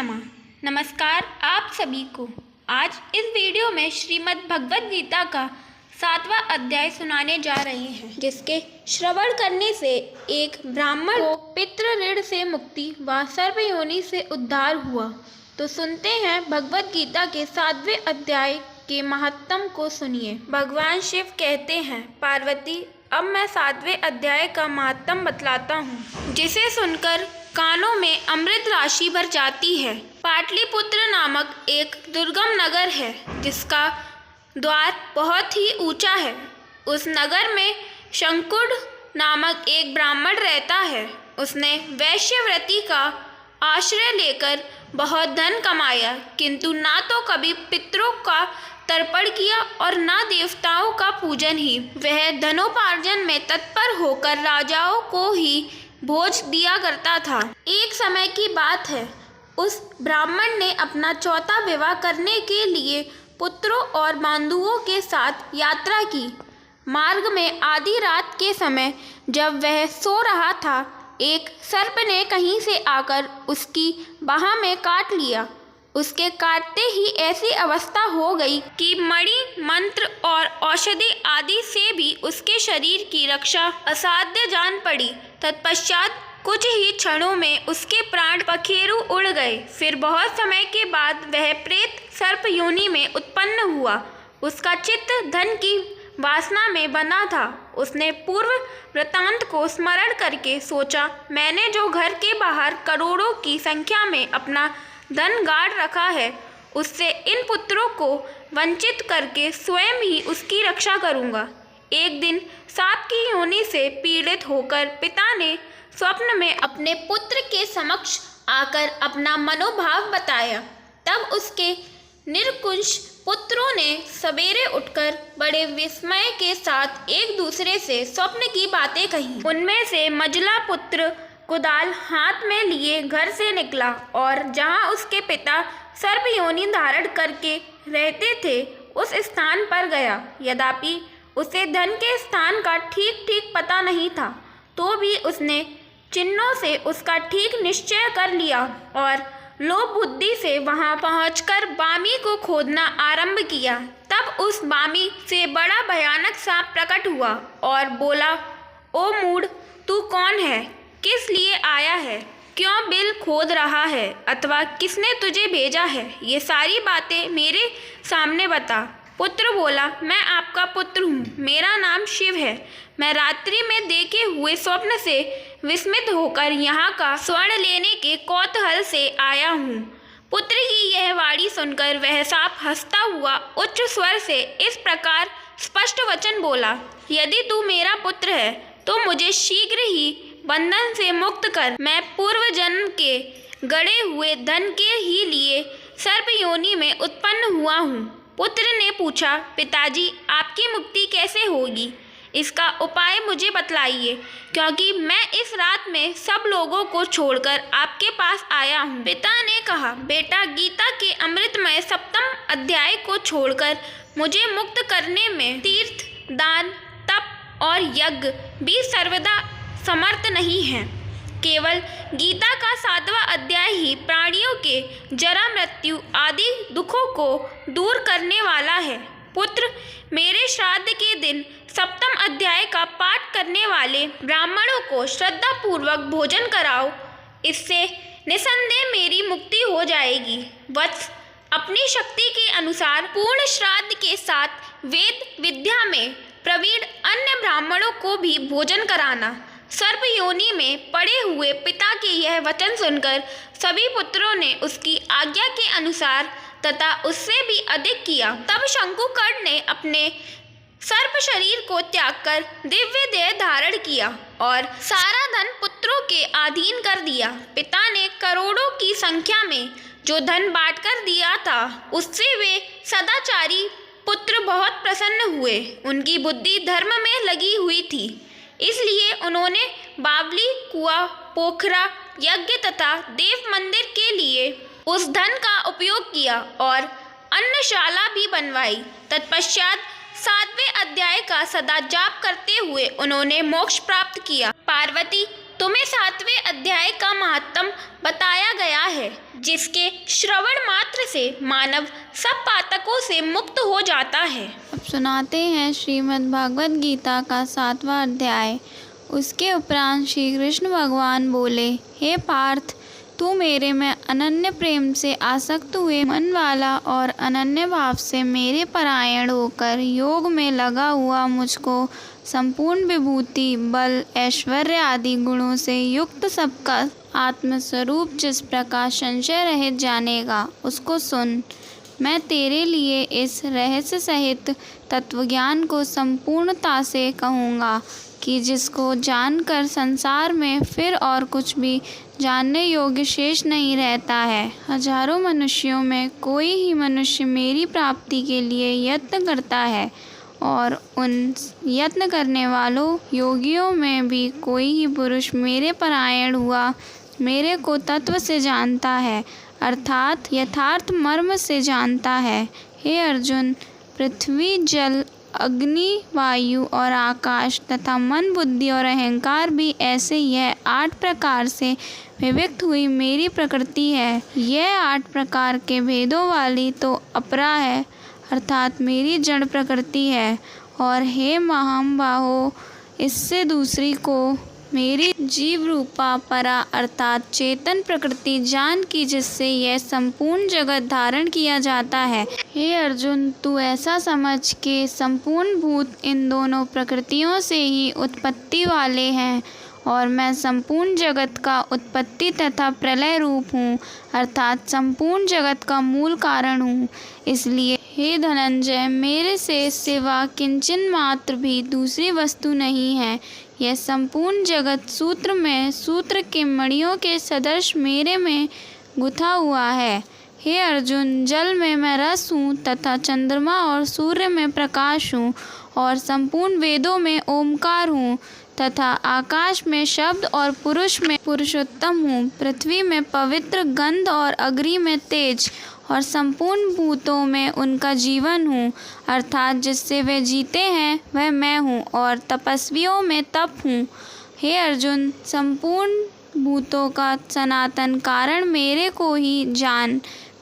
नमः। नमस्कार आप सभी को। आज इस वीडियो में श्रीमद् भगवद गीता का 7वां अध्याय सुनाने जा रहे हैं, जिसके श्रवण करने से एक ब्राह्मण को पितृ ऋण से मुक्ति व सर्वयोनि से उद्धार हुआ। तो सुनते हैं भगवद गीता के 7वें अध्याय के महात्म को। सुनिए। भगवान शिव कहते हैं, पार्वती अब मैं 7वें अध्याय का महात्म बतलाता हूँ, जिसे सुनकर कानों में अमृत राशि भर जाती है। पाटलिपुत्र नामक एक दुर्गम नगर है, जिसका द्वार बहुत ही ऊंचा है। उस नगर में शंकुड नामक एक ब्राह्मण रहता है। उसने वैश्यव्रती का आश्रय लेकर बहुत धन कमाया, किंतु ना तो कभी पितरों का तर्पण किया और ना देवताओं का पूजन ही। वह धनोपार्जन में तत्पर होकर राजाओं को ही भोज दिया करता था। एक समय की बात है, उस ब्राह्मण ने अपना चौथा विवाह करने के लिए पुत्रों और बंधुओं के साथ यात्रा की। मार्ग में आधी रात के समय जब वह सो रहा था, एक सर्प ने कहीं से आकर उसकी बाह में काट लिया। उसके काटते ही ऐसी अवस्था हो गई कि मणि, मंत्र और औषधि आदि से भी उसके शरीर की रक्षा असाध्य जान पड़ी। तत्पश्चात कुछ ही क्षणों में उसके प्राण पखेरु उड़ गए। फिर बहुत समय के बाद वह प्रेत सर्प योनि में उत्पन्न हुआ। उसका चित्त धन की वासना में बंधा था। उसने पूर्व वृतांत को स्मरण करके सोचा, मैंने जो घर के बाहर करोड़ों की संख्या में अपना धन गाड़ रखा है, उससे इन पुत्रों को वंचित करके स्वयं ही उसकी रक्षा करूंगा। एक दिन सांप की योनि से पीड़ित होकर पिता ने स्वप्न में अपने पुत्र के समक्ष आकर अपना मनोभाव बताया। तब उसके निरकुश पुत्रों ने सवेरे उठकर बड़े विस्मय के साथ एक दूसरे से स्वप्न की बातें कही। उनमें से मझला पुत्र कुदाल हाथ में लिए घर से निकला और जहां उसके पिता सर्प योनि धारण करके रहते थे, उस स्थान पर गया। यद्यपि उसे धन के स्थान का ठीक ठीक पता नहीं था, तो भी उसने चिन्हों से उसका ठीक निश्चय कर लिया और लोभ बुद्धि से वहां पहुंचकर बामी को खोदना आरंभ किया। तब उस बामी से बड़ा भयानक सांप प्रकट हुआ और बोला, ओ मूढ़, तू कौन है? किस लिए आया है? क्यों बिल खोद रहा है? अथवा किसने तुझे भेजा है? ये सारी बातें मेरे सामने बता। पुत्र बोला, मैं आपका पुत्र हूँ, मेरा नाम शिव है। मैं रात्रि में देखे हुए स्वप्न से विस्मित होकर यहाँ का स्वर्ण लेने के कौतूहल से आया हूँ। पुत्र की यह वाणी सुनकर वह सांप हंसता हुआ उच्च स्वर से इस प्रकार स्पष्ट वचन बोला, यदि तू मेरा पुत्र है तो मुझे शीघ्र ही बंधन से मुक्त कर। मैं पूर्व जन्म के गड़े हुए धन के ही लिए सर्प योनि में उत्पन्न हुआ हूँ। पुत्र ने पूछा, पिताजी आपकी मुक्ति कैसे होगी? इसका उपाय मुझे बतलाइए, क्योंकि मैं इस रात में सब लोगों को छोड़कर आपके पास आया हूँ। पिता ने कहा, बेटा, गीता के अमृतमय 7वें अध्याय को छोड़कर मुझे मुक्त करने में तीर्थ, दान, तप और यज्ञ भी सर्वदा समर्थ नहीं है। केवल गीता का 7वां अध्याय ही प्राणियों के जरा, मृत्यु आदि दुखों को दूर करने वाला है। पुत्र, मेरे श्राद्ध के दिन 7वें अध्याय का पाठ करने वाले ब्राह्मणों को श्रद्धा पूर्वक भोजन कराओ। इससे निसंदेह मेरी मुक्ति हो जाएगी। वत्स, अपनी शक्ति के अनुसार पूर्ण श्राद्ध के साथ वेद विद्या में प्रवीण अन्य ब्राह्मणों को भी भोजन कराना। सर्प योनि में पड़े हुए पिता के यह वचन सुनकर सभी पुत्रों ने उसकी आज्ञा के अनुसार तथा उससे भी अधिक किया। तब शंकुकर्ण ने अपने सर्प शरीर को त्याग कर दिव्य देह धारण किया और सारा धन पुत्रों के अधीन कर दिया। पिता ने करोड़ों की संख्या में जो धन बांट कर दिया था, उससे वे सदाचारी पुत्र बहुत प्रसन्न हुए। उनकी बुद्धि धर्म में लगी हुई थी, इसलिए उन्होंने बावली, कुआं, पोखरा, यज्ञ तथा देव मंदिर के लिए उस धन का उपयोग किया और अन्नशाला भी बनवाई। तत्पश्चात 7वें अध्याय का सदा जाप करते हुए उन्होंने मोक्ष प्राप्त किया। पार्वती, तुम्हें 7वें अध्याय का महात्म बताया गया है, जिसके श्रवण मात्र से मानव सब पातकों से मुक्त हो जाता है। अब सुनाते हैं श्रीमद् भागवत गीता का 7वां अध्याय। उसके उपरांत श्री कृष्ण भगवान बोले, हे पार्थ, तू मेरे में अनन्य प्रेम से आसक्त हुए मन वाला और अनन्य भाव से मेरे परायण होकर योग में लगा हुआ मुझको संपूर्ण विभूति, बल, ऐश्वर्य आदि गुणों से युक्त सबका आत्मस्वरूप जिस प्रकार संशय रहित जानेगा, उसको सुन। मैं तेरे लिए इस रहस्य सहित तत्वज्ञान को संपूर्णता से कहूँगा कि जिसको जानकर संसार में फिर और कुछ भी जानने योग्य शेष नहीं रहता है। हजारों मनुष्यों में कोई ही मनुष्य मेरी प्राप्ति के लिए यत्न करता है और उन यत्न करने वालों योगियों में भी कोई ही पुरुष मेरे परायण हुआ मेरे को तत्व से जानता है, अर्थात यथार्थ मर्म से जानता है। हे अर्जुन, पृथ्वी, जल, अग्नि, वायु और आकाश तथा मन, बुद्धि और अहंकार भी ऐसे यह 8 प्रकार से विविक्त हुई मेरी प्रकृति है। यह 8 प्रकार के भेदों वाली तो अपरा है, अर्थात मेरी जड़ प्रकृति है। और हे महाबाहो, इससे दूसरी को मेरी जीव रूपा परा अर्थात चेतन प्रकृति जान की, जिससे यह संपूर्ण जगत धारण किया जाता है। हे अर्जुन, तू ऐसा समझ के संपूर्ण भूत इन दोनों प्रकृतियों से ही उत्पत्ति वाले हैं और मैं संपूर्ण जगत का उत्पत्ति तथा प्रलय रूप हूँ, अर्थात संपूर्ण जगत का मूल कारण हूँ। इसलिए हे धनंजय, मेरे से सिवा किंचन मात्र भी दूसरी वस्तु नहीं है। यह संपूर्ण जगत सूत्र में सूत्र के मणियों के सदृश मेरे में गुथा हुआ है। हे अर्जुन, जल में मैं रस हूँ तथा चंद्रमा और सूर्य में प्रकाश हूँ और संपूर्ण वेदों में ओमकार हूँ तथा आकाश में शब्द और पुरुष में पुरुषोत्तम हूँ। पृथ्वी में पवित्र गंध और अग्नि में तेज और संपूर्ण भूतों में उनका जीवन हूँ, अर्थात जिससे वे जीते हैं वह मैं हूँ और तपस्वियों में तप हूँ। हे अर्जुन, संपूर्ण भूतों का सनातन कारण मेरे को ही जान।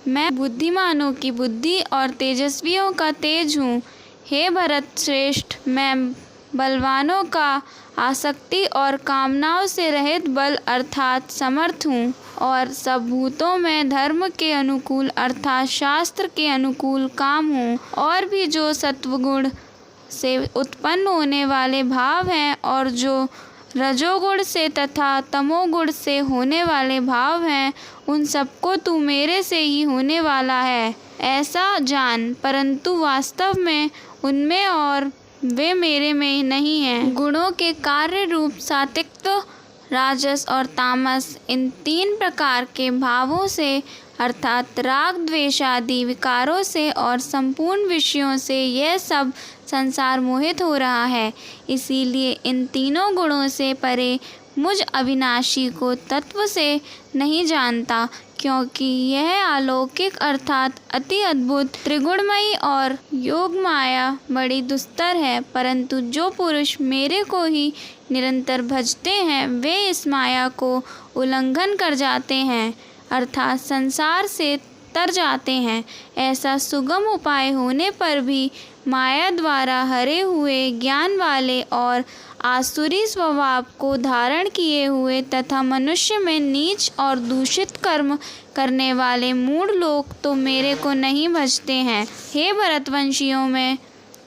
मैं बुद्धिमानों की बुद्धि और तेजस्वियों का तेज हूँ। हे भरत श्रेष्ठ, मैं बलवानों का आसक्ति और कामनाओं से रहित बल अर्थात समर्थ हूँ और सब भूतों में धर्म के अनुकूल अर्थात शास्त्र के अनुकूल काम हूँ। और भी जो सत्वगुण से उत्पन्न होने वाले भाव हैं और जो रजोगुण से तथा तमोगुण से होने वाले भाव हैं, उन सबको तू मेरे से ही होने वाला है ऐसा जान, परंतु वास्तव में उनमें और वे मेरे में नहीं हैं। गुणों के कार्य रूप सात्विक, राजस और तामस, इन 3 प्रकार के भावों से अर्थात राग, द्वेष आदि विकारों से और संपूर्ण विषयों से यह सब संसार मोहित हो रहा है। इसीलिए इन तीनों गुणों से परे मुझ अविनाशी को तत्व से नहीं जानता, क्योंकि यह अलौकिक अर्थात अति अद्भुत त्रिगुणमयी और योग माया बड़ी दुस्तर है। परंतु जो पुरुष मेरे को ही निरंतर भजते हैं, वे इस माया को उल्लंघन कर जाते हैं, अर्थात संसार से तर जाते हैं। ऐसा सुगम उपाय होने पर भी माया द्वारा हरे हुए ज्ञान वाले और आसुरी स्वभाव को धारण किए हुए तथा मनुष्य में नीच और दूषित कर्म करने वाले मूढ़ लोग तो मेरे को नहीं भजते हैं। हे भरतवंशियों में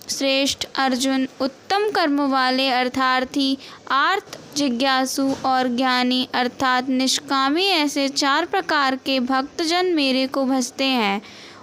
श्रेष्ठ अर्जुन, उत्तम कर्म वाले अर्थार्थी, आर्त, जिज्ञासु और ज्ञानी अर्थात निष्कामी ऐसे 4 प्रकार के भक्तजन मेरे को भजते हैं।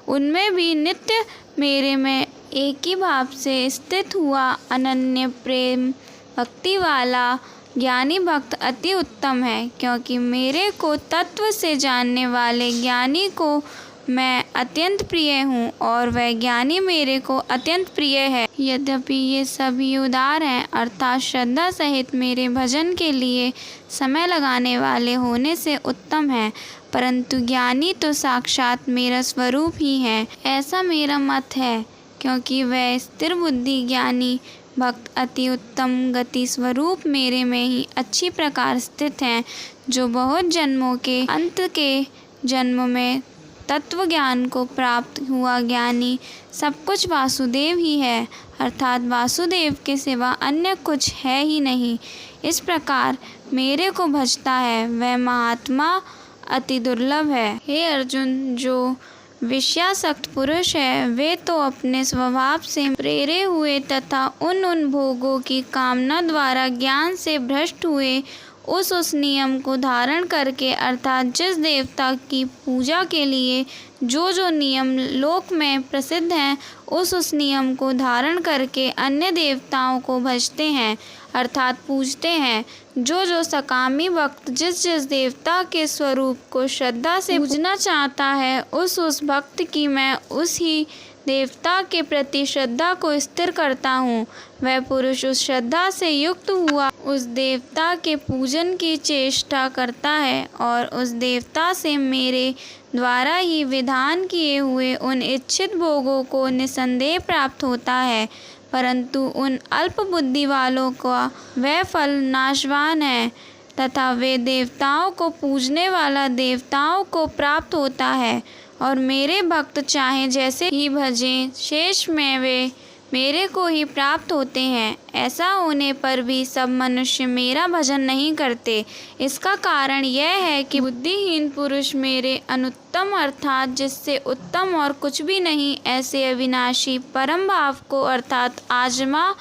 उनमें भी नित्य मेरे में एक ही भाव से स्थित हुआ अनन्य प्रेम भक्ति वाला ज्ञानी भक्त अति उत्तम है, क्योंकि मेरे को तत्व से जानने वाले ज्ञानी को मैं अत्यंत प्रिय हूँ और वह ज्ञानी मेरे को अत्यंत प्रिय है। यद्यपि ये सभी उदार हैं अर्थात श्रद्धा सहित मेरे भजन के लिए समय लगाने वाले होने से उत्तम है, परंतु ज्ञानी तो साक्षात मेरा स्वरूप ही है, ऐसा मेरा मत है। क्योंकि वह स्थिर बुद्धि ज्ञानी भक्त अति उत्तम गति स्वरूप मेरे में ही अच्छी प्रकार स्थित हैं, जो बहुत जन्मों के अंत के जन्म में तत्व ज्ञान को प्राप्त हुआ ज्ञानी सब कुछ वासुदेव ही है, अर्थात वासुदेव के सिवा अन्य कुछ है ही नहीं। इस प्रकार मेरे को भजता है वह महात्मा अति दुर्लभ है। हे अर्जुन, जो विषयासक्त पुरुष है वे तो अपने स्वभाव से प्रेरे हुए तथा उन भोगों की कामना द्वारा ज्ञान से भ्रष्ट हुए उस नियम को धारण करके, अर्थात जिस देवता की पूजा के लिए जो नियम लोक में प्रसिद्ध हैं उस नियम को धारण करके अन्य देवताओं को भजते हैं, अर्थात पूजते हैं। जो सकामी भक्त जिस देवता के स्वरूप को श्रद्धा से पूजना चाहता है उस भक्त की मैं उस ही देवता के प्रति श्रद्धा को स्थिर करता हूँ। वह पुरुष उस श्रद्धा से युक्त हुआ उस देवता के पूजन की चेष्टा करता है और उस देवता से मेरे द्वारा ही विधान किए हुए उन इच्छित भोगों को निसंदेह प्राप्त होता है, परंतु उन अल्प बुद्धि वालों का वह फल नाशवान है तथा वे देवताओं को पूजने वाला देवताओं को प्राप्त होता है और मेरे भक्त चाहे जैसे ही भजें शेष में वे मेरे को ही प्राप्त होते हैं। ऐसा होने पर भी सब मनुष्य मेरा भजन नहीं करते। इसका कारण यह है कि बुद्धिहीन पुरुष मेरे अनुत्तम अर्थात जिससे उत्तम और कुछ भी नहीं ऐसे अविनाशी परम भाव को अर्थात आजमा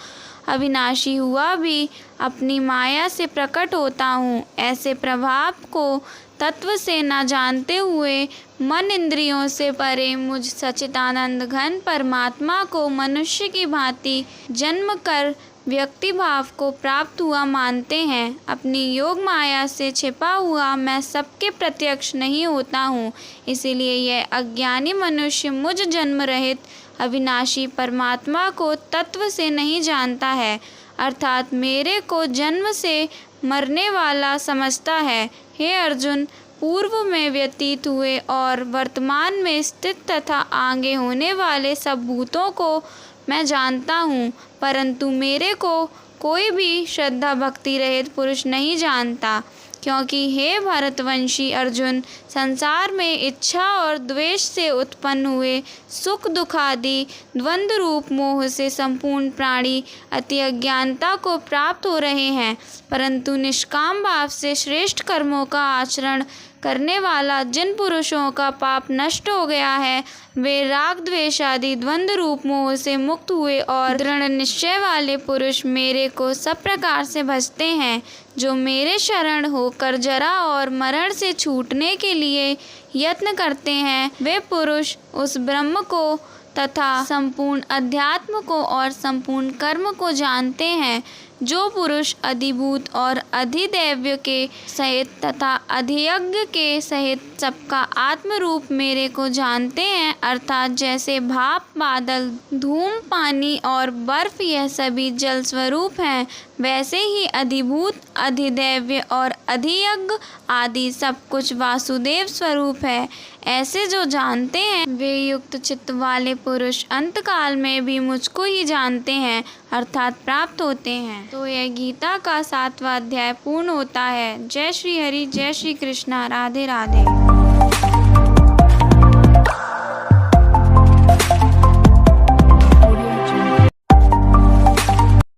अविनाशी हुआ भी अपनी माया से प्रकट होता हूँ। ऐसे प्रभाव को तत्व से न जानते हुए मन इंद्रियों से परे मुझ सच्चिदानंद घन परमात्मा को मनुष्य की भांति जन्म कर व्यक्ति भाव को प्राप्त हुआ मानते हैं। अपनी योग माया से छिपा हुआ मैं सबके प्रत्यक्ष नहीं होता हूँ, इसीलिए यह अज्ञानी मनुष्य मुझ जन्म रहित अविनाशी परमात्मा को तत्व से नहीं जानता है, अर्थात मेरे को जन्म से मरने वाला समझता है। हे अर्जुन, पूर्व में व्यतीत हुए और वर्तमान में स्थित तथा आगे होने वाले सब भूतों को मैं जानता हूँ, परंतु मेरे को कोई भी श्रद्धा भक्ति रहित पुरुष नहीं जानता, क्योंकि हे भरतवंशी अर्जुन, संसार में इच्छा और द्वेष से उत्पन्न हुए सुख दुख आदि द्वंद्व रूप मोह से संपूर्ण प्राणी अति अज्ञानता को प्राप्त हो रहे हैं, परंतु निष्काम भाव से श्रेष्ठ कर्मों का आचरण करने वाला जिन पुरुषों का पाप नष्ट हो गया है वे राग द्वेष आदि द्वंद्व रूप मोह से मुक्त हुए और दृढ़ निश्चय वाले पुरुष मेरे को सब प्रकार से भजते हैं। जो मेरे शरण होकर जरा और मरण से छूटने के लिए यत्न करते हैं वे पुरुष उस ब्रह्म को तथा संपूर्ण अध्यात्म को और संपूर्ण कर्म को जानते हैं। जो पुरुष अधिभूत और अधिदैव्य के सहित तथा अधियज्ञ के सहित सबका आत्म रूप मेरे को जानते हैं, अर्थात जैसे भाप बादल धूम पानी और बर्फ यह सभी जल स्वरूप हैं, वैसे ही अधिभूत अधिदैव्य और अधियज्ञ आदि सब कुछ वासुदेव स्वरूप है। ऐसे जो जानते हैं वे युक्त चित्त वाले पुरुष अंतकाल में भी मुझको ही जानते हैं, अर्थात प्राप्त होते हैं। तो यह गीता का 7वां अध्याय पूर्ण होता है। जय श्री हरि, जय श्री कृष्णा, राधे राधे।